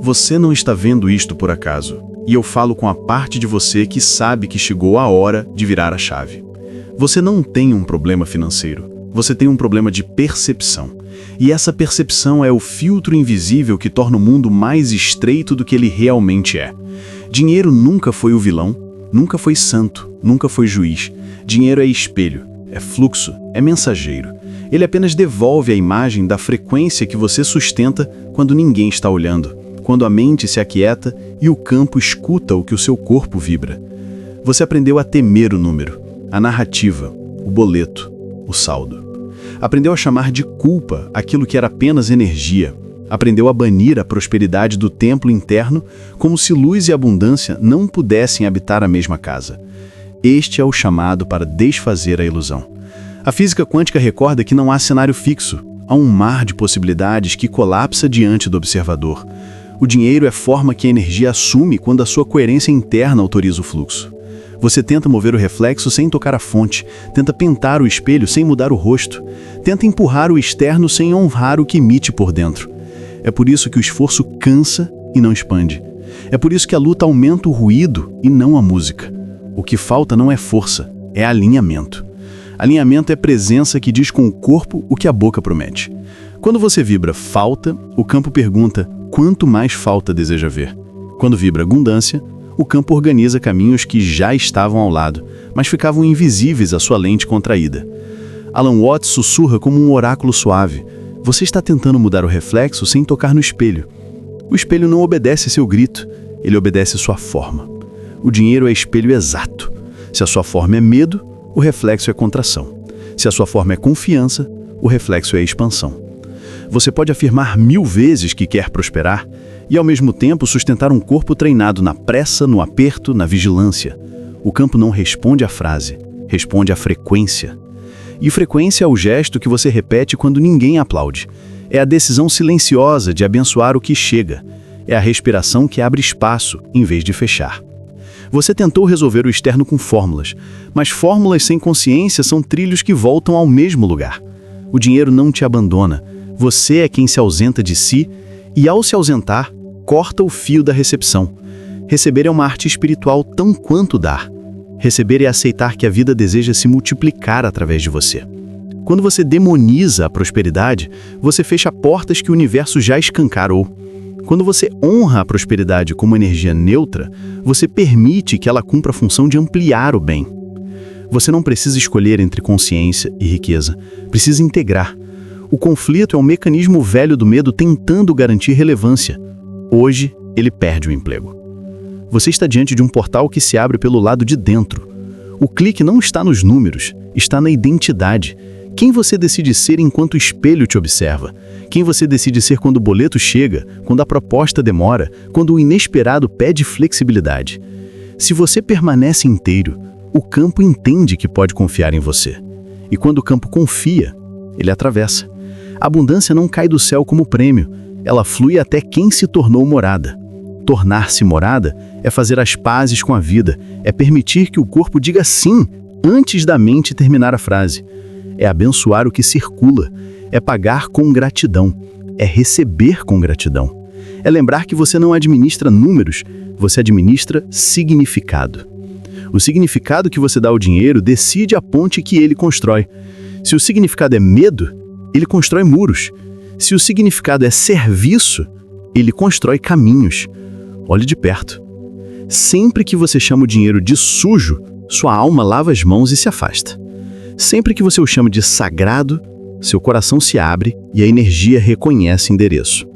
Você não está vendo isto por acaso, e eu falo com a parte de você que sabe que chegou a hora de virar a chave. Você não tem um problema financeiro, você tem um problema de percepção. E essa percepção é o filtro invisível que torna o mundo mais estreito do que ele realmente é. Dinheiro nunca foi o vilão, nunca foi santo, nunca foi juiz. Dinheiro é espelho, é fluxo, é mensageiro. Ele apenas devolve a imagem da frequência que você sustenta quando ninguém está olhando, quando a mente se aquieta e o campo escuta o que o seu corpo vibra. Você aprendeu a temer o número, a narrativa, o boleto, o saldo. Aprendeu a chamar de culpa aquilo que era apenas energia. Aprendeu a banir a prosperidade do templo interno como se luz e abundância não pudessem habitar a mesma casa. Este é o chamado para desfazer a ilusão. A física quântica recorda que não há cenário fixo, há um mar de possibilidades que colapsa diante do observador. O dinheiro é forma que a energia assume quando a sua coerência interna autoriza o fluxo. Você tenta mover o reflexo sem tocar a fonte, tenta pintar o espelho sem mudar o rosto, tenta empurrar o externo sem honrar o que emite por dentro. É por isso que o esforço cansa e não expande. É por isso que a luta aumenta o ruído e não a música. O que falta não é força, é alinhamento. Alinhamento é presença que diz com o corpo o que a boca promete. Quando você vibra falta, o campo pergunta quanto mais falta deseja ver. Quando vibra abundância, o campo organiza caminhos que já estavam ao lado, mas ficavam invisíveis à sua lente contraída. Alan Watts sussurra como um oráculo suave. Você está tentando mudar o reflexo sem tocar no espelho. O espelho não obedece seu grito, ele obedece sua forma. O dinheiro é espelho exato. Se a sua forma é medo, o reflexo é contração. Se a sua forma é confiança, o reflexo é expansão. Você pode afirmar 1000 vezes que quer prosperar e, ao mesmo tempo, sustentar um corpo treinado na pressa, no aperto, na vigilância. O campo não responde à frase, responde à frequência. E frequência é o gesto que você repete quando ninguém aplaude. É a decisão silenciosa de abençoar o que chega. É a respiração que abre espaço, em vez de fechar. Você tentou resolver o externo com fórmulas, mas fórmulas sem consciência são trilhos que voltam ao mesmo lugar. O dinheiro não te abandona. Você é quem se ausenta de si e, ao se ausentar, corta o fio da recepção. Receber é uma arte espiritual tão quanto dar. Receber é aceitar que a vida deseja se multiplicar através de você. Quando você demoniza a prosperidade, você fecha portas que o universo já escancarou. Quando você honra a prosperidade como energia neutra, você permite que ela cumpra a função de ampliar o bem. Você não precisa escolher entre consciência e riqueza, precisa integrar. O conflito é um mecanismo velho do medo tentando garantir relevância. Hoje, ele perde o emprego. Você está diante de um portal que se abre pelo lado de dentro. O clique não está nos números, está na identidade. Quem você decide ser enquanto o espelho te observa? Quem você decide ser quando o boleto chega, quando a proposta demora, quando o inesperado pede flexibilidade? Se você permanece inteiro, o campo entende que pode confiar em você. E quando o campo confia, ele atravessa. A abundância não cai do céu como prêmio, ela flui até quem se tornou morada. Tornar-se morada é fazer as pazes com a vida, é permitir que o corpo diga sim antes da mente terminar a frase. É abençoar o que circula, é pagar com gratidão, é receber com gratidão. É lembrar que você não administra números, você administra significado. O significado que você dá ao dinheiro decide a ponte que ele constrói. Se o significado é medo, ele constrói muros. Se o significado é serviço, ele constrói caminhos. Olhe de perto. Sempre que você chama o dinheiro de sujo, sua alma lava as mãos e se afasta. Sempre que você o chama de sagrado, seu coração se abre e a energia reconhece endereço.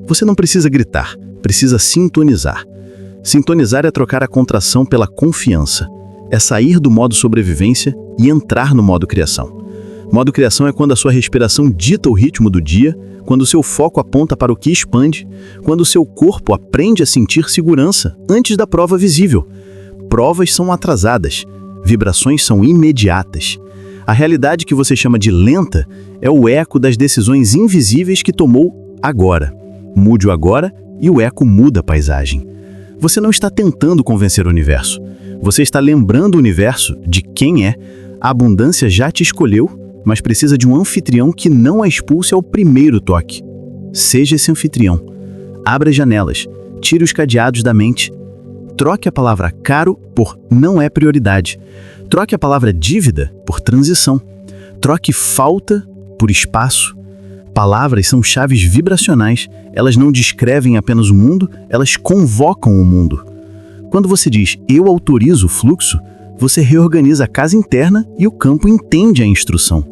Você não precisa gritar, precisa sintonizar. Sintonizar é trocar a contração pela confiança. É sair do modo sobrevivência e entrar no modo criação. Modo criação é quando a sua respiração dita o ritmo do dia, quando o seu foco aponta para o que expande, quando o seu corpo aprende a sentir segurança antes da prova visível. Provas são atrasadas, vibrações são imediatas. A realidade que você chama de lenta é o eco das decisões invisíveis que tomou agora. Mude o agora e o eco muda a paisagem. Você não está tentando convencer o universo. Você está lembrando o universo de quem é. A abundância já te escolheu, mas precisa de um anfitrião que não a expulse ao primeiro toque. Seja esse anfitrião. Abra as janelas, tire os cadeados da mente. Troque a palavra caro por não é prioridade. Troque a palavra dívida por transição. Troque falta por espaço. Palavras são chaves vibracionais. Elas não descrevem apenas o mundo, elas convocam o mundo. Quando você diz eu autorizo o fluxo, você reorganiza a casa interna e o campo entende a instrução.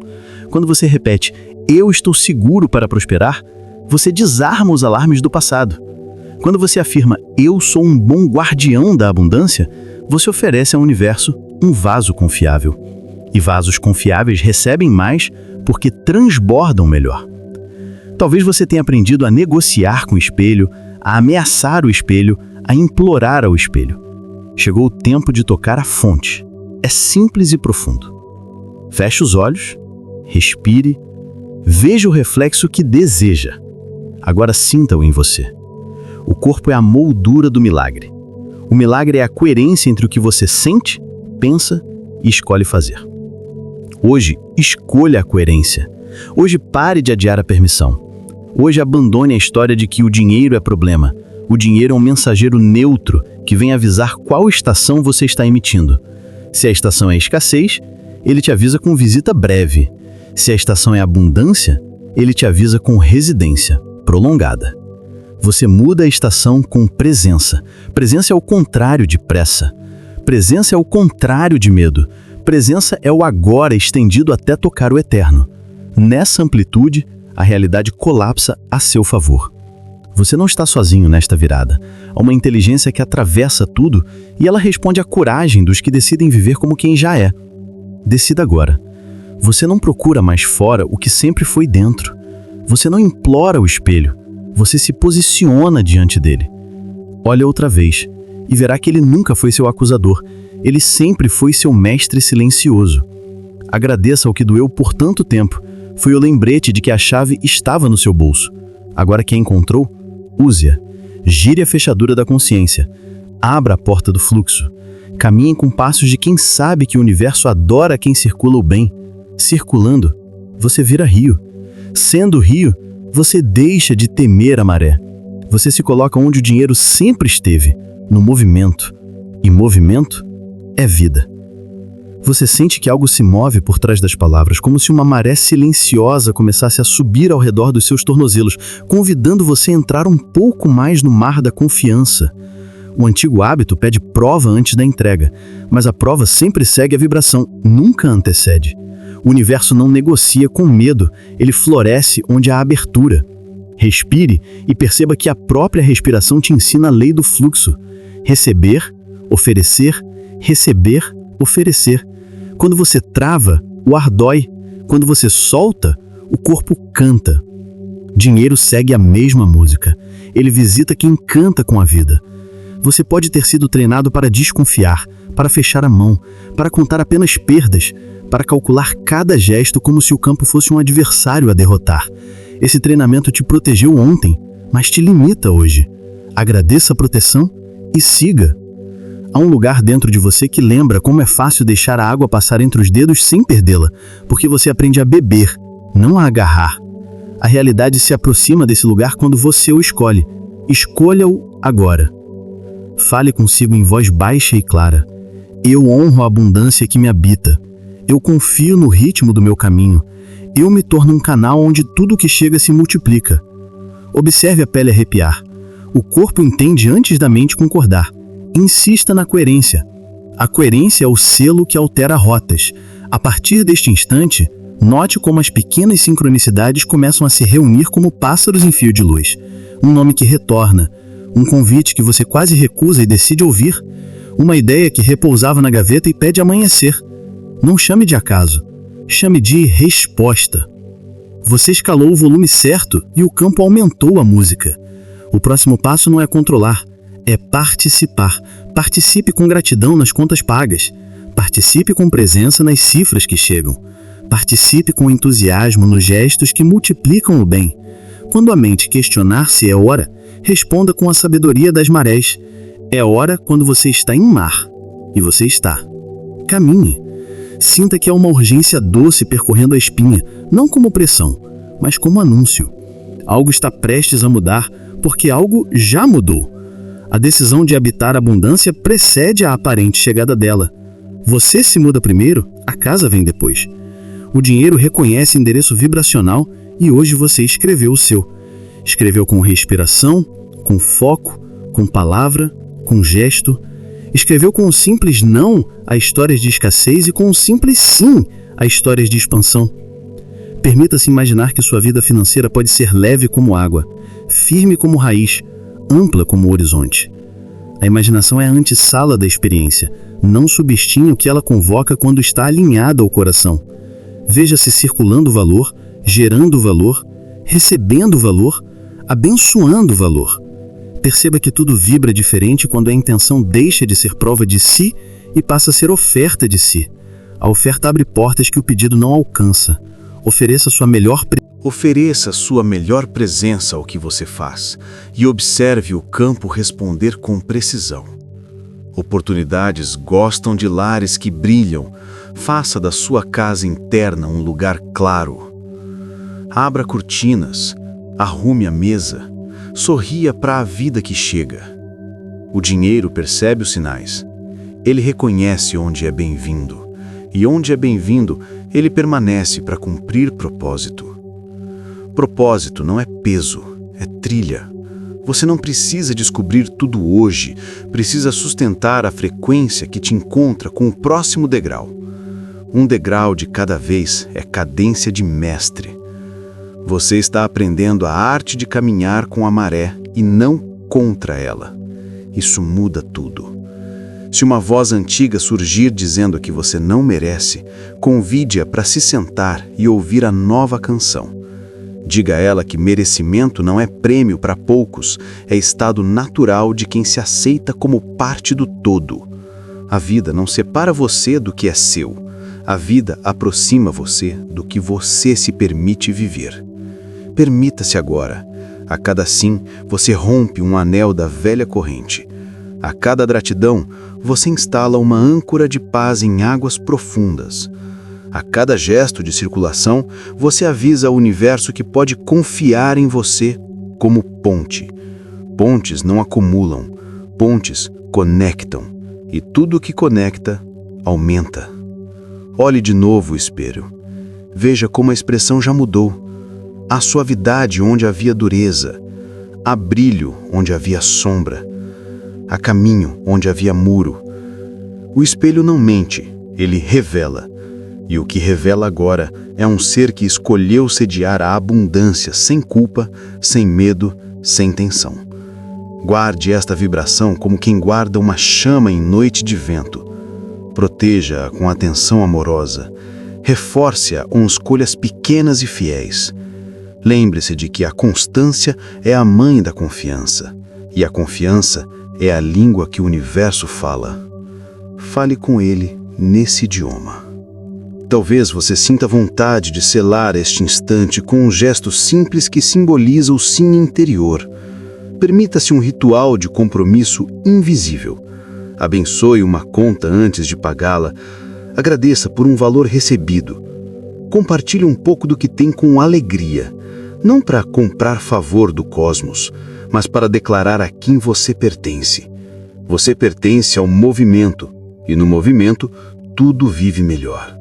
Quando você repete eu estou seguro para prosperar, você desarma os alarmes do passado. Quando você afirma eu sou um bom guardião da abundância, você oferece ao universo um vaso confiável. E vasos confiáveis recebem mais porque transbordam melhor. Talvez você tenha aprendido a negociar com o espelho, a ameaçar o espelho, a implorar ao espelho. Chegou o tempo de tocar a fonte. É simples e profundo. Feche os olhos, respire, veja o reflexo que deseja. Agora sinta-o em você. O corpo é a moldura do milagre. O milagre é a coerência entre o que você sente, pensa e escolhe fazer. Hoje, escolha a coerência. Hoje, pare de adiar a permissão. Hoje, abandone a história de que o dinheiro é problema. O dinheiro é um mensageiro neutro que vem avisar qual estação você está emitindo. Se a estação é escassez, ele te avisa com visita breve. Se a estação é abundância, ele te avisa com residência prolongada. Você muda a estação com presença. Presença é o contrário de pressa. Presença é o contrário de medo. Presença é o agora estendido até tocar o eterno. Nessa amplitude, a realidade colapsa a seu favor. Você não está sozinho nesta virada. Há uma inteligência que atravessa tudo e ela responde à coragem dos que decidem viver como quem já é. Decida agora. Você não procura mais fora o que sempre foi dentro. Você não implora o espelho. Você se posiciona diante dele. Olha outra vez e verá que ele nunca foi seu acusador. Ele sempre foi seu mestre silencioso. Agradeça ao que doeu por tanto tempo. Foi o lembrete de que a chave estava no seu bolso. Agora que a encontrou, use-a. Gire a fechadura da consciência. Abra a porta do fluxo. Caminhe com passos de quem sabe que o universo adora quem circula o bem. Circulando, você vira rio. Sendo rio, você deixa de temer a maré. Você se coloca onde o dinheiro sempre esteve, no movimento. E movimento é vida. Você sente que algo se move por trás das palavras, como se uma maré silenciosa começasse a subir ao redor dos seus tornozelos, convidando você a entrar um pouco mais no mar da confiança. O antigo hábito pede prova antes da entrega, mas a prova sempre segue a vibração, nunca antecede. O universo não negocia com medo, ele floresce onde há abertura. Respire e perceba que a própria respiração te ensina a lei do fluxo. Receber, oferecer, receber, oferecer. Quando você trava, o ar dói. Quando você solta, o corpo canta. Dinheiro segue a mesma música. Ele visita quem canta com a vida. Você pode ter sido treinado para desconfiar, para fechar a mão, para contar apenas perdas, para calcular cada gesto como se o campo fosse um adversário a derrotar. Esse treinamento te protegeu ontem, mas te limita hoje. Agradeça a proteção e siga. Há um lugar dentro de você que lembra como é fácil deixar a água passar entre os dedos sem perdê-la, porque você aprende a beber, não a agarrar. A realidade se aproxima desse lugar quando você o escolhe. Escolha-o agora. Fale consigo em voz baixa e clara. Eu honro a abundância que me habita. Eu confio no ritmo do meu caminho. Eu me torno um canal onde tudo que chega se multiplica. Observe a pele arrepiar. O corpo entende antes da mente concordar. Insista na coerência. A coerência é o selo que altera rotas. A partir deste instante, note como as pequenas sincronicidades começam a se reunir como pássaros em fio de luz. Um nome que retorna. Um convite que você quase recusa e decide ouvir. Uma ideia que repousava na gaveta e pede amanhecer. Não chame de acaso. Chame de resposta. Você escalou o volume certo e o campo aumentou a música. O próximo passo não é controlar, é participar. Participe com gratidão nas contas pagas. Participe com presença nas cifras que chegam. Participe com entusiasmo nos gestos que multiplicam o bem. Quando a mente questionar se é hora, responda com a sabedoria das marés. É hora quando você está em mar. E você está. Caminhe. Sinta que é uma urgência doce percorrendo a espinha, não como pressão, mas como anúncio. Algo está prestes a mudar, porque algo já mudou. A decisão de habitar a abundância precede a aparente chegada dela. Você se muda primeiro, a casa vem depois. O dinheiro reconhece endereço vibracional e hoje você escreveu o seu. Escreveu com respiração, com foco, com palavra, com gesto. Escreveu com um simples não a histórias de escassez e com um simples sim a histórias de expansão. Permita-se imaginar que sua vida financeira pode ser leve como água, firme como raiz, ampla como horizonte. A imaginação é a antessala da experiência. Não subestime o que ela convoca quando está alinhada ao coração. Veja-se circulando valor, gerando valor, recebendo valor, abençoando valor. Perceba que tudo vibra diferente quando a intenção deixa de ser prova de si e passa a ser oferta de si. A oferta abre portas que o pedido não alcança. Ofereça sua melhor presença ao que você faz e observe o campo responder com precisão. Oportunidades gostam de lares que brilham. Faça da sua casa interna um lugar claro. Abra cortinas, arrume a mesa, sorria para a vida que chega. O dinheiro percebe os sinais. Ele reconhece onde é bem-vindo. E onde é bem-vindo, ele permanece para cumprir propósito. Propósito não é peso, é trilha. Você não precisa descobrir tudo hoje, precisa sustentar a frequência que te encontra com o próximo degrau. Um degrau de cada vez é cadência de mestre. Você está aprendendo a arte de caminhar com a maré e não contra ela. Isso muda tudo. Se uma voz antiga surgir dizendo que você não merece, convide-a para se sentar e ouvir a nova canção. Diga a ela que merecimento não é prêmio para poucos, é estado natural de quem se aceita como parte do todo. A vida não separa você do que é seu. A vida aproxima você do que você se permite viver. Permita-se agora. A cada sim, você rompe um anel da velha corrente. A cada gratidão, você instala uma âncora de paz em águas profundas. A cada gesto de circulação, você avisa ao universo que pode confiar em você como ponte. Pontes não acumulam, pontes conectam. E tudo que conecta, aumenta. Olhe de novo o espelho. Veja como a expressão já mudou. Há suavidade onde havia dureza. Há brilho onde havia sombra. Há caminho onde havia muro. O espelho não mente, ele revela. E o que revela agora é um ser que escolheu sediar a abundância sem culpa, sem medo, sem tensão. Guarde esta vibração como quem guarda uma chama em noite de vento. Proteja-a com atenção amorosa. Reforce-a com escolhas pequenas e fiéis. Lembre-se de que a constância é a mãe da confiança. E a confiança é a língua que o universo fala. Fale com ele nesse idioma. Talvez você sinta vontade de selar este instante com um gesto simples que simboliza o sim interior. Permita-se um ritual de compromisso invisível. Abençoe uma conta antes de pagá-la. Agradeça por um valor recebido. Compartilhe um pouco do que tem com alegria. Não para comprar favor do cosmos, mas para declarar a quem você pertence. Você pertence ao movimento, e no movimento tudo vive melhor.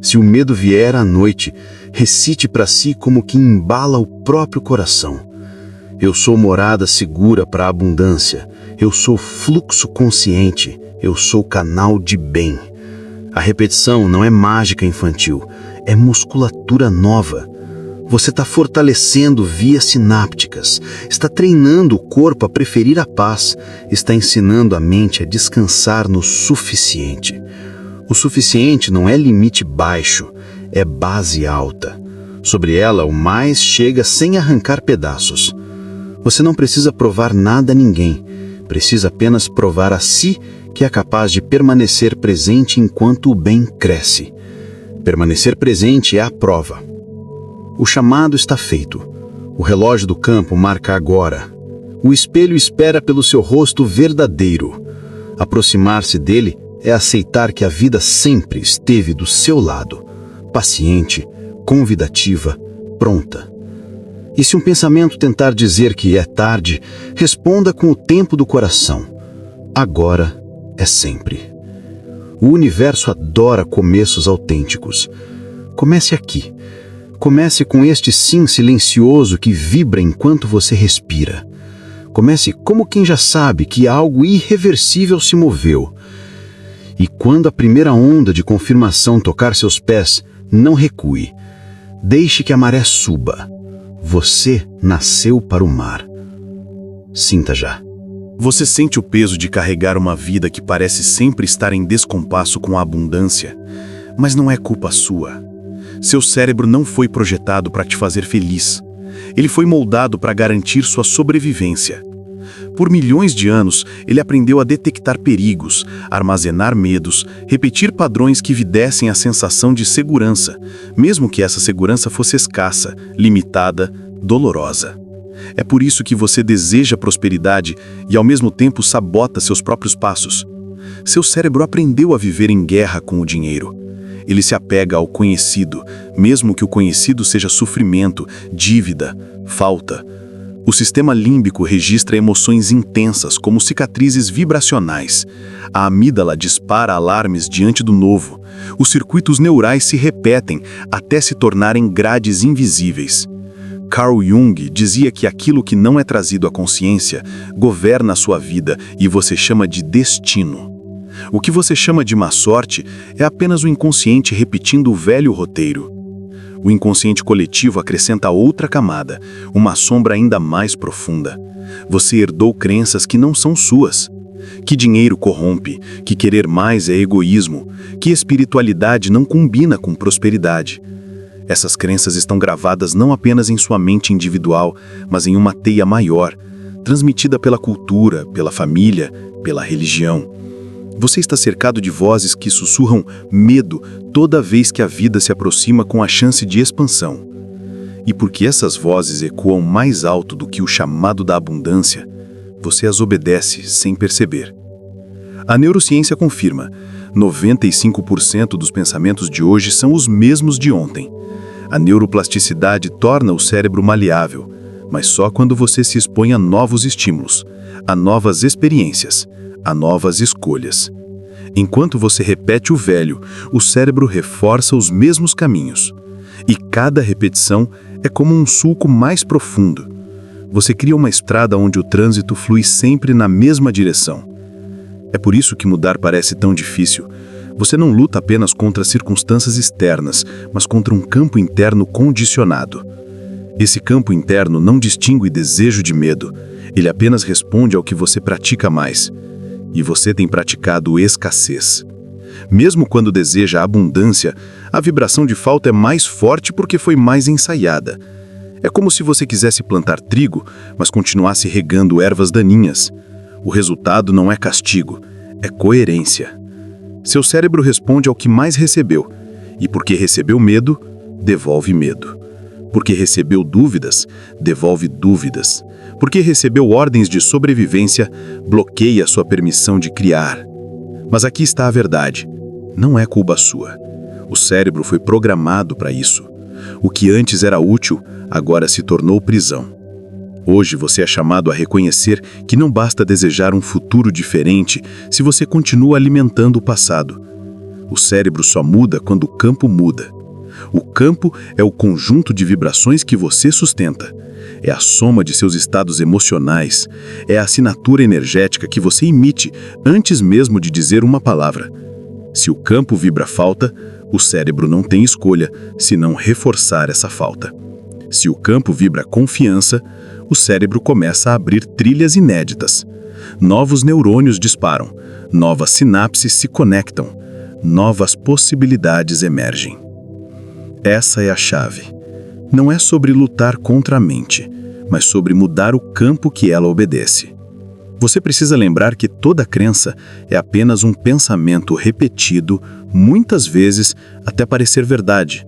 Se o medo vier à noite, recite para si como que embala o próprio coração. Eu sou morada segura para a abundância. Eu sou fluxo consciente. Eu sou canal de bem. A repetição não é mágica infantil, é musculatura nova. Você está fortalecendo vias sinápticas, está treinando o corpo a preferir a paz, está ensinando a mente a descansar no suficiente. O suficiente não é limite baixo, é base alta. Sobre ela, o mais chega sem arrancar pedaços. Você não precisa provar nada a ninguém, precisa apenas provar a si que é capaz de permanecer presente enquanto o bem cresce. Permanecer presente é a prova. O chamado está feito. O relógio do campo marca agora. O espelho espera pelo seu rosto verdadeiro. Aproximar-se dele é aceitar que a vida sempre esteve do seu lado, paciente, convidativa, pronta. E se um pensamento tentar dizer que é tarde, responda com o tempo do coração. Agora é sempre. O universo adora começos autênticos. Comece aqui. Comece com este sim silencioso que vibra enquanto você respira. Comece como quem já sabe que algo irreversível se moveu. E quando a primeira onda de confirmação tocar seus pés, não recue. Deixe que a maré suba. Você nasceu para o mar. Sinta já. Você sente o peso de carregar uma vida que parece sempre estar em descompasso com a abundância, mas não é culpa sua. Seu cérebro não foi projetado para te fazer feliz. Ele foi moldado para garantir sua sobrevivência. Por milhões de anos, ele aprendeu a detectar perigos, armazenar medos, repetir padrões que lhe dessem a sensação de segurança, mesmo que essa segurança fosse escassa, limitada, dolorosa. É por isso que você deseja prosperidade e, ao mesmo tempo, sabota seus próprios passos. Seu cérebro aprendeu a viver em guerra com o dinheiro. Ele se apega ao conhecido, mesmo que o conhecido seja sofrimento, dívida, falta. O sistema límbico registra emoções intensas, como cicatrizes vibracionais. A amígdala dispara alarmes diante do novo. Os circuitos neurais se repetem até se tornarem grades invisíveis. Carl Jung dizia que aquilo que não é trazido à consciência governa a sua vida e você chama de destino. O que você chama de má sorte é apenas o inconsciente repetindo o velho roteiro. O inconsciente coletivo acrescenta outra camada, uma sombra ainda mais profunda. Você herdou crenças que não são suas. Que dinheiro corrompe, que querer mais é egoísmo, que espiritualidade não combina com prosperidade. Essas crenças estão gravadas não apenas em sua mente individual, mas em uma teia maior, transmitida pela cultura, pela família, pela religião. Você está cercado de vozes que sussurram medo toda vez que a vida se aproxima com a chance de expansão. E porque essas vozes ecoam mais alto do que o chamado da abundância, você as obedece sem perceber. A neurociência confirma: 95% dos pensamentos de hoje são os mesmos de ontem. A neuroplasticidade torna o cérebro maleável, mas só quando você se expõe a novos estímulos, a novas experiências, a novas escolhas. Enquanto você repete o velho, o cérebro reforça os mesmos caminhos. E cada repetição é como um sulco mais profundo. Você cria uma estrada onde o trânsito flui sempre na mesma direção. É por isso que mudar parece tão difícil. Você não luta apenas contra circunstâncias externas, mas contra um campo interno condicionado. Esse campo interno não distingue desejo de medo. Ele apenas responde ao que você pratica mais. E você tem praticado escassez. Mesmo quando deseja abundância, a vibração de falta é mais forte porque foi mais ensaiada. É como se você quisesse plantar trigo, mas continuasse regando ervas daninhas. O resultado não é castigo, é coerência. Seu cérebro responde ao que mais recebeu, e porque recebeu medo, devolve medo. Porque recebeu dúvidas, devolve dúvidas. Porque recebeu ordens de sobrevivência, bloqueia sua permissão de criar. Mas aqui está a verdade. Não é culpa sua. O cérebro foi programado para isso. O que antes era útil, agora se tornou prisão. Hoje você é chamado a reconhecer que não basta desejar um futuro diferente se você continua alimentando o passado. O cérebro só muda quando o campo muda. O campo é o conjunto de vibrações que você sustenta. É a soma de seus estados emocionais. É a assinatura energética que você emite antes mesmo de dizer uma palavra. Se o campo vibra falta, o cérebro não tem escolha senão reforçar essa falta. Se o campo vibra confiança, o cérebro começa a abrir trilhas inéditas. Novos neurônios disparam, novas sinapses se conectam, novas possibilidades emergem. Essa é a chave. Não é sobre lutar contra a mente, mas sobre mudar o campo que ela obedece. Você precisa lembrar que toda crença é apenas um pensamento repetido, muitas vezes, até parecer verdade.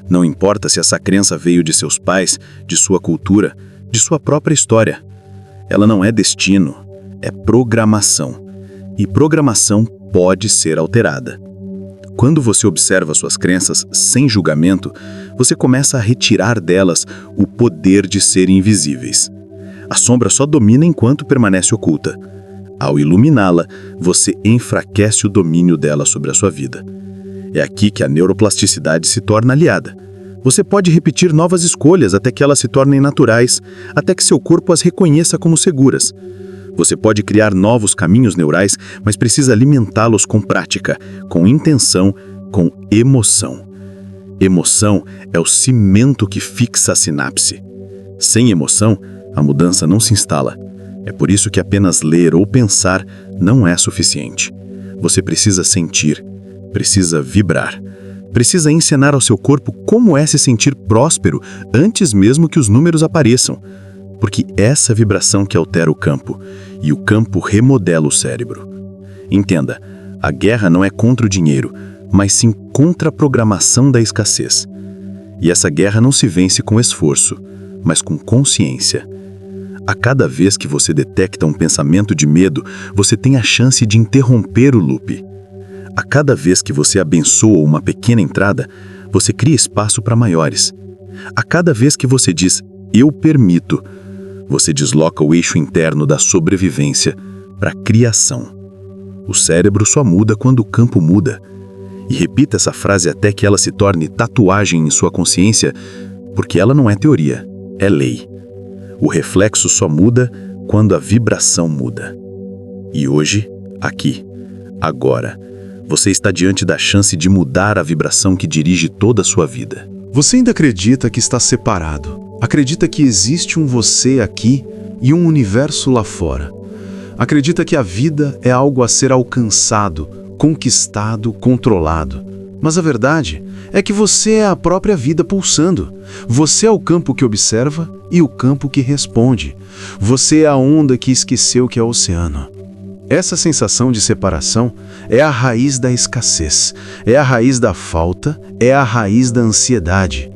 Não importa se essa crença veio de seus pais, de sua cultura, de sua própria história. Ela não é destino, é programação. E programação pode ser alterada. Quando você observa suas crenças sem julgamento, você começa a retirar delas o poder de serem invisíveis. A sombra só domina enquanto permanece oculta. Ao iluminá-la, você enfraquece o domínio dela sobre a sua vida. É aqui que a neuroplasticidade se torna aliada. Você pode repetir novas escolhas até que elas se tornem naturais, até que seu corpo as reconheça como seguras. Você pode criar novos caminhos neurais, mas precisa alimentá-los com prática, com intenção, com emoção. Emoção é o cimento que fixa a sinapse. Sem emoção, a mudança não se instala. É por isso que apenas ler ou pensar não é suficiente. Você precisa sentir, precisa vibrar, precisa ensinar ao seu corpo como é se sentir próspero antes mesmo que os números apareçam. Porque essa vibração que altera o campo, e o campo remodela o cérebro. Entenda, a guerra não é contra o dinheiro, mas sim contra a programação da escassez. E essa guerra não se vence com esforço, mas com consciência. A cada vez que você detecta um pensamento de medo, você tem a chance de interromper o loop. A cada vez que você abençoa uma pequena entrada, você cria espaço para maiores. A cada vez que você diz, eu permito, você desloca o eixo interno da sobrevivência para a criação. O cérebro só muda quando o campo muda. E repita essa frase até que ela se torne tatuagem em sua consciência, porque ela não é teoria, é lei. O reflexo só muda quando a vibração muda. E hoje, aqui, agora, você está diante da chance de mudar a vibração que dirige toda a sua vida. Você ainda acredita que está separado? Acredita que existe um você aqui e um universo lá fora? Acredita que a vida é algo a ser alcançado, conquistado, controlado? Mas a verdade é que você é a própria vida pulsando. Você é o campo que observa e o campo que responde. Você é a onda que esqueceu que é o oceano. Essa sensação de separação é a raiz da escassez, é a raiz da falta, é a raiz da ansiedade.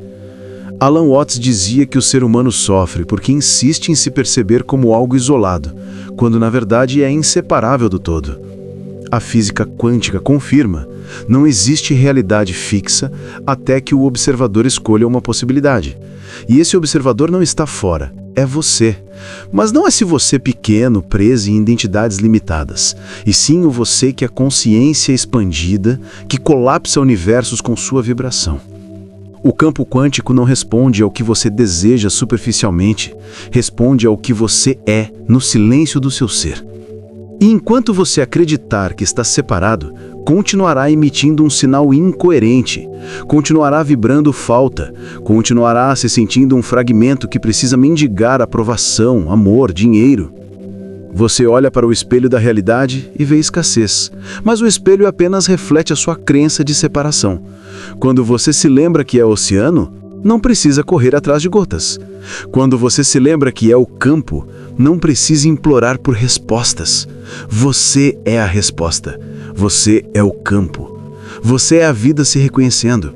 Alan Watts dizia que o ser humano sofre porque insiste em se perceber como algo isolado, quando na verdade é inseparável do todo. A física quântica confirma, não existe realidade fixa até que o observador escolha uma possibilidade. E esse observador não está fora, é você. Mas não esse você pequeno, preso em identidades limitadas, e sim o você que é consciência expandida, que colapsa universos com sua vibração. O campo quântico não responde ao que você deseja superficialmente, responde ao que você é no silêncio do seu ser. E enquanto você acreditar que está separado, continuará emitindo um sinal incoerente, continuará vibrando falta, continuará se sentindo um fragmento que precisa mendigar aprovação, amor, dinheiro. Você olha para o espelho da realidade e vê escassez, mas o espelho apenas reflete a sua crença de separação. Quando você se lembra que é oceano, não precisa correr atrás de gotas. Quando você se lembra que é o campo, não precisa implorar por respostas. Você é a resposta. Você é o campo. Você é a vida se reconhecendo.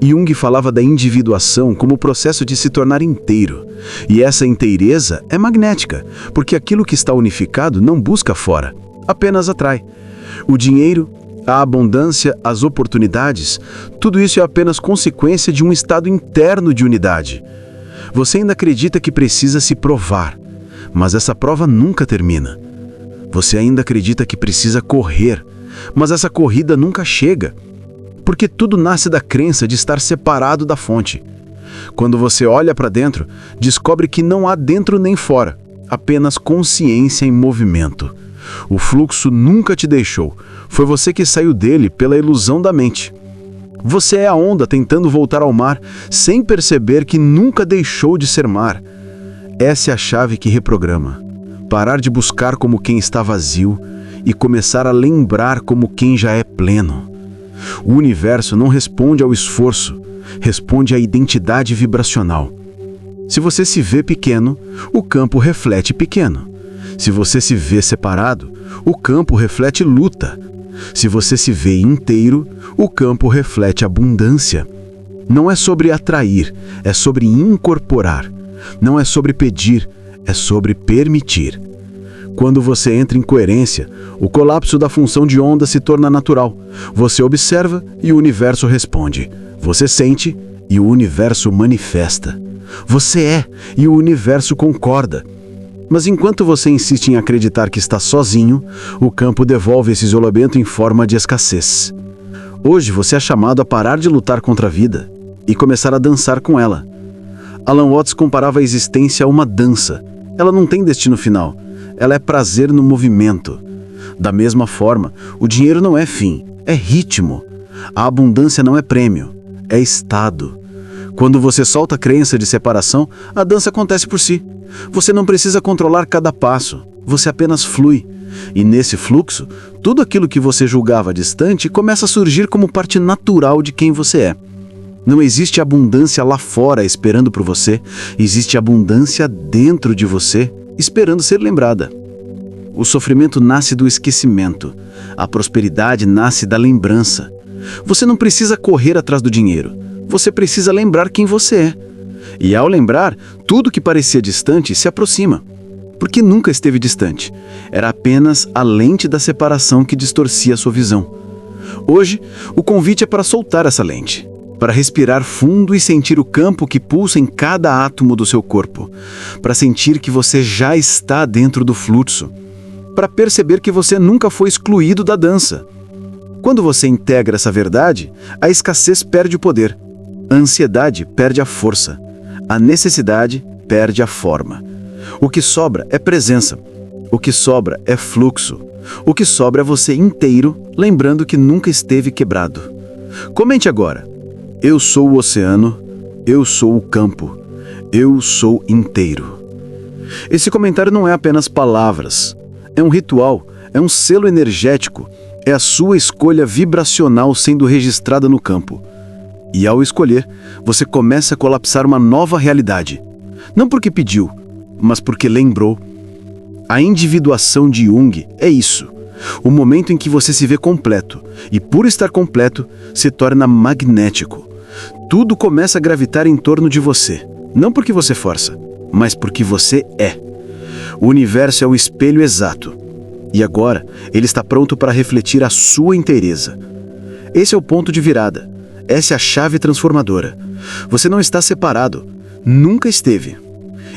Jung falava da individuação como o processo de se tornar inteiro. E essa inteireza é magnética, porque aquilo que está unificado não busca fora, apenas atrai. O dinheiro, a abundância, as oportunidades, tudo isso é apenas consequência de um estado interno de unidade. Você ainda acredita que precisa se provar, mas essa prova nunca termina. Você ainda acredita que precisa correr, mas essa corrida nunca chega, porque tudo nasce da crença de estar separado da fonte. Quando você olha para dentro, descobre que não há dentro nem fora, apenas consciência em movimento. O fluxo nunca te deixou, foi você que saiu dele pela ilusão da mente. Você é a onda tentando voltar ao mar, sem perceber que nunca deixou de ser mar. Essa é a chave que reprograma. Parar de buscar como quem está vazio e começar a lembrar como quem já é pleno. O universo não responde ao esforço, responde à identidade vibracional. Se você se vê pequeno, o campo reflete pequeno. Se você se vê separado, o campo reflete luta. Se você se vê inteiro, o campo reflete abundância. Não é sobre atrair, é sobre incorporar. Não é sobre pedir, é sobre permitir. Quando você entra em coerência, o colapso da função de onda se torna natural. Você observa e o universo responde. Você sente e o universo manifesta. Você é e o universo concorda. Mas enquanto você insiste em acreditar que está sozinho, o campo devolve esse isolamento em forma de escassez. Hoje você é chamado a parar de lutar contra a vida e começar a dançar com ela. Alan Watts comparava a existência a uma dança. Ela não tem destino final. Ela é prazer no movimento. Da mesma forma, o dinheiro não é fim, é ritmo. A abundância não é prêmio, é estado. Quando você solta a crença de separação, a dança acontece por si. Você não precisa controlar cada passo, você apenas flui. E nesse fluxo, tudo aquilo que você julgava distante começa a surgir como parte natural de quem você é. Não existe abundância lá fora esperando por você, existe abundância dentro de você, esperando ser lembrada. O sofrimento nasce do esquecimento, a prosperidade nasce da lembrança. Você não precisa correr atrás do dinheiro, você precisa lembrar quem você é. E ao lembrar, tudo que parecia distante se aproxima. Porque nunca esteve distante. Era apenas a lente da separação que distorcia sua visão. Hoje, o convite é para soltar essa lente, para respirar fundo e sentir o campo que pulsa em cada átomo do seu corpo, para sentir que você já está dentro do fluxo, para perceber que você nunca foi excluído da dança. Quando você integra essa verdade, a escassez perde o poder, a ansiedade perde a força, a necessidade perde a forma. O que sobra é presença, o que sobra é fluxo, o que sobra é você inteiro, lembrando que nunca esteve quebrado. Comente agora: eu sou o oceano, eu sou o campo, eu sou inteiro. Esse comentário não é apenas palavras, é um ritual, é um selo energético, é a sua escolha vibracional sendo registrada no campo. E ao escolher, você começa a colapsar uma nova realidade. Não porque pediu, mas porque lembrou. A individuação de Jung é isso. O momento em que você se vê completo, e por estar completo, se torna magnético. Tudo começa a gravitar em torno de você, não porque você força, mas porque você é. O universo é o espelho exato. E agora, ele está pronto para refletir a sua inteireza. Esse é o ponto de virada. Essa é a chave transformadora. Você não está separado. Nunca esteve.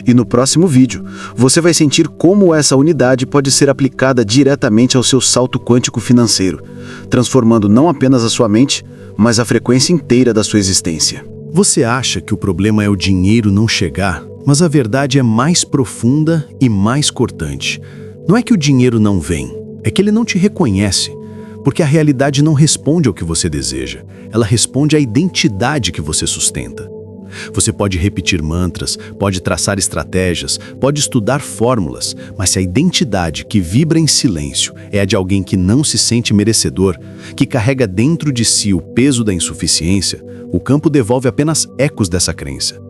E no próximo vídeo, você vai sentir como essa unidade pode ser aplicada diretamente ao seu salto quântico financeiro, transformando não apenas a sua mente, mas a frequência inteira da sua existência. Você acha que o problema é o dinheiro não chegar, mas a verdade é mais profunda e mais cortante. Não é que o dinheiro não vem, é que ele não te reconhece, porque a realidade não responde ao que você deseja, ela responde à identidade que você sustenta. Você pode repetir mantras, pode traçar estratégias, pode estudar fórmulas, mas se a identidade que vibra em silêncio é a de alguém que não se sente merecedor, que carrega dentro de si o peso da insuficiência, o campo devolve apenas ecos dessa crença.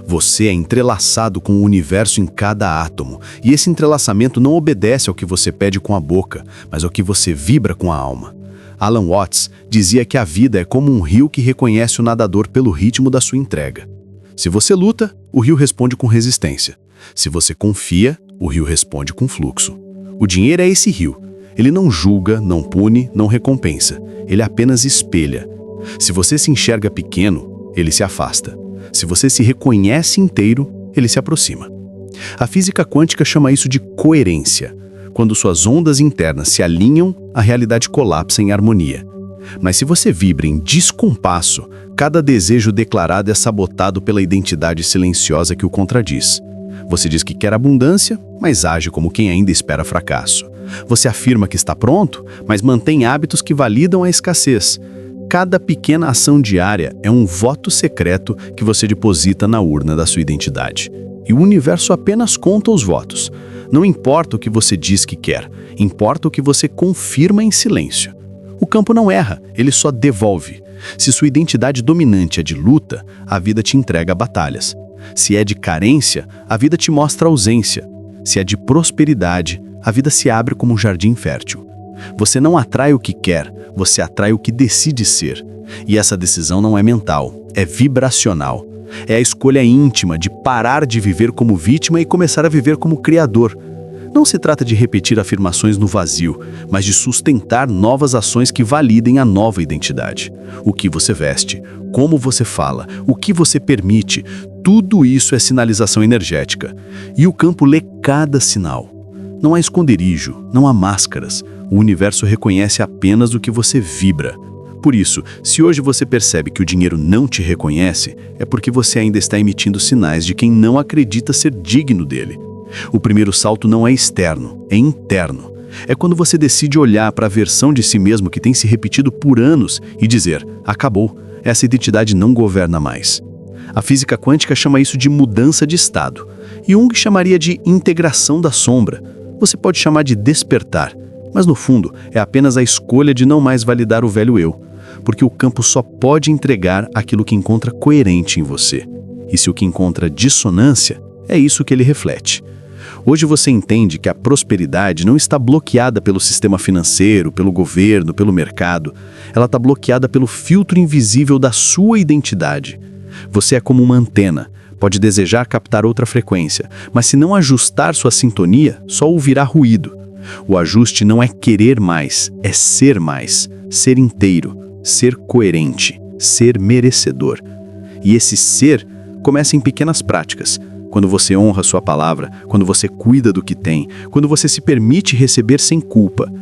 Você é entrelaçado com o universo em cada átomo, e esse entrelaçamento não obedece ao que você pede com a boca, mas ao que você vibra com a alma. Alan Watts dizia que a vida é como um rio que reconhece o nadador pelo ritmo da sua entrega. Se você luta, o rio responde com resistência. Se você confia, o rio responde com fluxo. O dinheiro é esse rio. Ele não julga, não pune, não recompensa. Ele apenas espelha. Se você se enxerga pequeno, ele se afasta. Se você se reconhece inteiro, ele se aproxima. A física quântica chama isso de coerência. Quando suas ondas internas se alinham, a realidade colapsa em harmonia. Mas se você vibra em descompasso, cada desejo declarado é sabotado pela identidade silenciosa que o contradiz. Você diz que quer abundância, mas age como quem ainda espera fracasso. Você afirma que está pronto, mas mantém hábitos que validam a escassez. Cada pequena ação diária é um voto secreto que você deposita na urna da sua identidade. E o universo apenas conta os votos. Não importa o que você diz que quer, importa o que você confirma em silêncio. O campo não erra, ele só devolve. Se sua identidade dominante é de luta, a vida te entrega batalhas. Se é de carência, a vida te mostra ausência. Se é de prosperidade, a vida se abre como um jardim fértil. Você não atrai o que quer, você atrai o que decide ser. E essa decisão não é mental, é vibracional. É a escolha íntima de parar de viver como vítima e começar a viver como criador. Não se trata de repetir afirmações no vazio, mas de sustentar novas ações que validem a nova identidade. O que você veste, como você fala, o que você permite, tudo isso é sinalização energética. E o campo lê cada sinal. Não há esconderijo, não há máscaras. O universo reconhece apenas o que você vibra. Por isso, se hoje você percebe que o dinheiro não te reconhece, é porque você ainda está emitindo sinais de quem não acredita ser digno dele. O primeiro salto não é externo, é interno. É quando você decide olhar para a versão de si mesmo que tem se repetido por anos e dizer: acabou, essa identidade não governa mais. A física quântica chama isso de mudança de estado. Jung chamaria de integração da sombra. Você pode chamar de despertar, mas no fundo é apenas a escolha de não mais validar o velho eu, porque o campo só pode entregar aquilo que encontra coerente em você. E se o que encontra dissonância, é isso que ele reflete. Hoje você entende que a prosperidade não está bloqueada pelo sistema financeiro, pelo governo, pelo mercado. Ela está bloqueada pelo filtro invisível da sua identidade. Você é como uma antena, pode desejar captar outra frequência, mas se não ajustar sua sintonia, só ouvirá ruído. O ajuste não é querer mais, é ser mais, ser inteiro, ser coerente, ser merecedor. E esse ser começa em pequenas práticas. Quando você honra sua palavra, quando você cuida do que tem, quando você se permite receber sem culpa.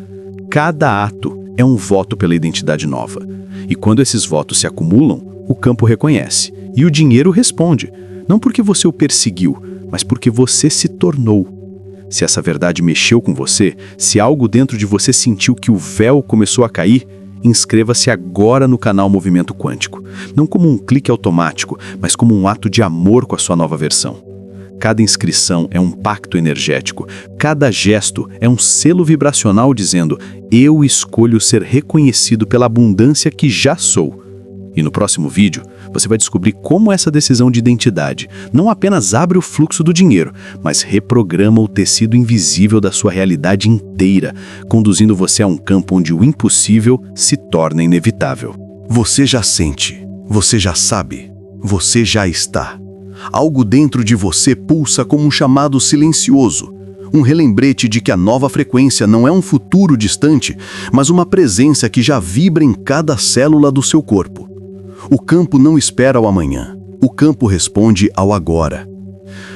Cada ato é um voto pela identidade nova. E quando esses votos se acumulam, o campo reconhece. E o dinheiro responde, não porque você o perseguiu, mas porque você se tornou. Se essa verdade mexeu com você, se algo dentro de você sentiu que o véu começou a cair, inscreva-se agora no canal Movimento Quântico. Não como um clique automático, mas como um ato de amor com a sua nova versão. Cada inscrição é um pacto energético. Cada gesto é um selo vibracional dizendo: eu escolho ser reconhecido pela abundância que já sou. E no próximo vídeo, você vai descobrir como essa decisão de identidade não apenas abre o fluxo do dinheiro, mas reprograma o tecido invisível da sua realidade inteira, conduzindo você a um campo onde o impossível se torna inevitável. Você já sente, você já sabe, você já está. Algo dentro de você pulsa como um chamado silencioso, um relembrete de que a nova frequência não é um futuro distante, mas uma presença que já vibra em cada célula do seu corpo. O campo não espera ao amanhã, o campo responde ao agora.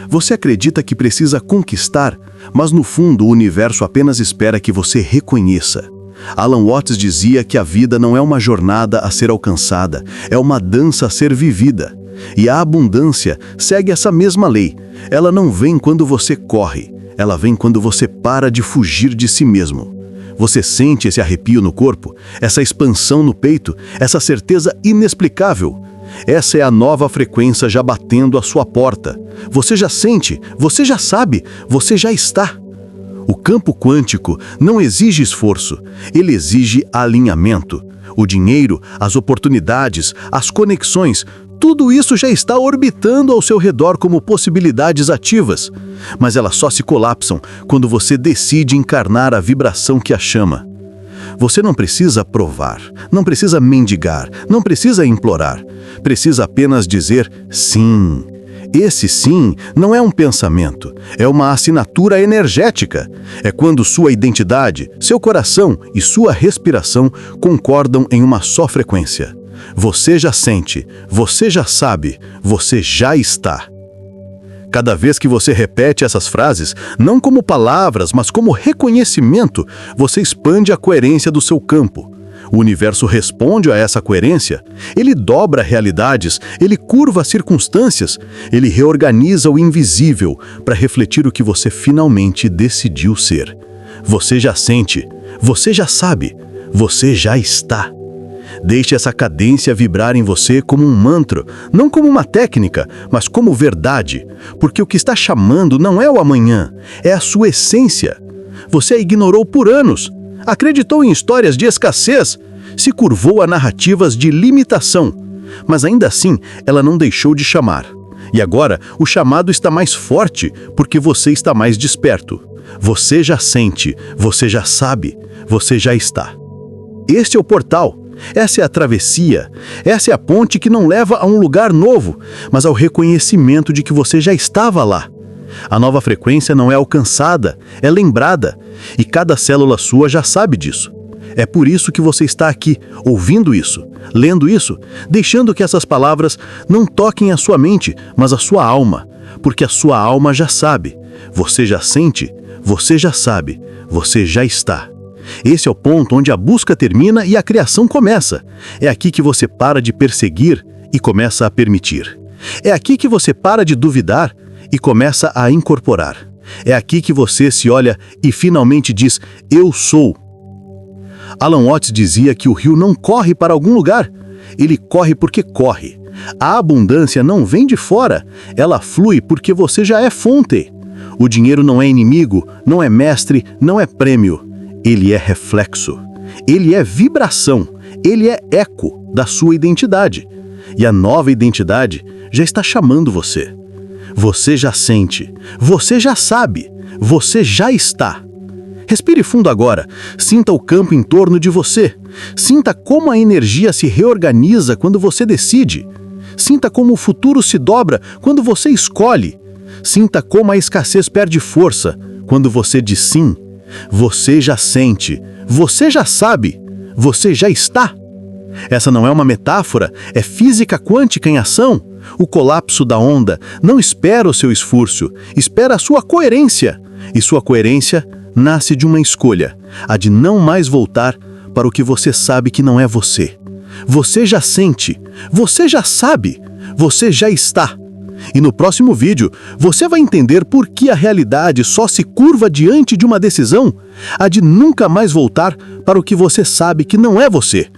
Você acredita que precisa conquistar, mas no fundo o universo apenas espera que você reconheça. Alan Watts dizia que a vida não é uma jornada a ser alcançada, é uma dança a ser vivida. E a abundância segue essa mesma lei. Ela não vem quando você corre, ela vem quando você para de fugir de si mesmo. Você sente esse arrepio no corpo, essa expansão no peito, essa certeza inexplicável. Essa é a nova frequência já batendo à sua porta. Você já sente, você já sabe, você já está. O campo quântico não exige esforço, ele exige alinhamento. O dinheiro, as oportunidades, as conexões, tudo isso já está orbitando ao seu redor como possibilidades ativas, mas elas só se colapsam quando você decide encarnar a vibração que a chama. Você não precisa provar, não precisa mendigar, não precisa implorar. Precisa apenas dizer sim. Esse sim não é um pensamento, é uma assinatura energética. É quando sua identidade, seu coração e sua respiração concordam em uma só frequência. Você já sente, você já sabe, você já está. Cada vez que você repete essas frases, não como palavras, mas como reconhecimento, você expande a coerência do seu campo. O universo responde a essa coerência. Ele dobra realidades, ele curva circunstâncias, ele reorganiza o invisível para refletir o que você finalmente decidiu ser. Você já sente, você já sabe, você já está. Deixe essa cadência vibrar em você como um mantra, não como uma técnica, mas como verdade, porque o que está chamando não é o amanhã, é a sua essência. Você a ignorou por anos, acreditou em histórias de escassez, se curvou a narrativas de limitação, mas ainda assim ela não deixou de chamar. E agora o chamado está mais forte porque você está mais desperto. Você já sente, você já sabe, você já está. Este é o portal. Essa é a travessia, essa é a ponte que não leva a um lugar novo, mas ao reconhecimento de que você já estava lá. A nova frequência não é alcançada, é lembrada, e cada célula sua já sabe disso. É por isso que você está aqui, ouvindo isso, lendo isso, deixando que essas palavras não toquem a sua mente, mas a sua alma, porque a sua alma já sabe. Você já sente, você já sabe, você já está. Esse é o ponto onde a busca termina e a criação começa. É aqui que você para de perseguir e começa a permitir. É aqui que você para de duvidar e começa a incorporar. É aqui que você se olha e finalmente diz, eu sou. Alan Watts dizia que o rio não corre para algum lugar, ele corre porque corre. A abundância não vem de fora, ela flui porque você já é fonte. O dinheiro não é inimigo, não é mestre, não é prêmio. Ele é reflexo, ele é vibração, ele é eco da sua identidade. E a nova identidade já está chamando você. Você já sente, você já sabe, você já está. Respire fundo agora, sinta o campo em torno de você. Sinta como a energia se reorganiza quando você decide. Sinta como o futuro se dobra quando você escolhe. Sinta como a escassez perde força quando você diz sim. Você já sente, você já sabe, você já está. Essa não é uma metáfora, é física quântica em ação. O colapso da onda não espera o seu esforço, espera a sua coerência. E sua coerência nasce de uma escolha, a de não mais voltar para o que você sabe que não é você. Você já sente, você já sabe, você já está. E no próximo vídeo, você vai entender por que a realidade só se curva diante de uma decisão, a de nunca mais voltar para o que você sabe que não é você.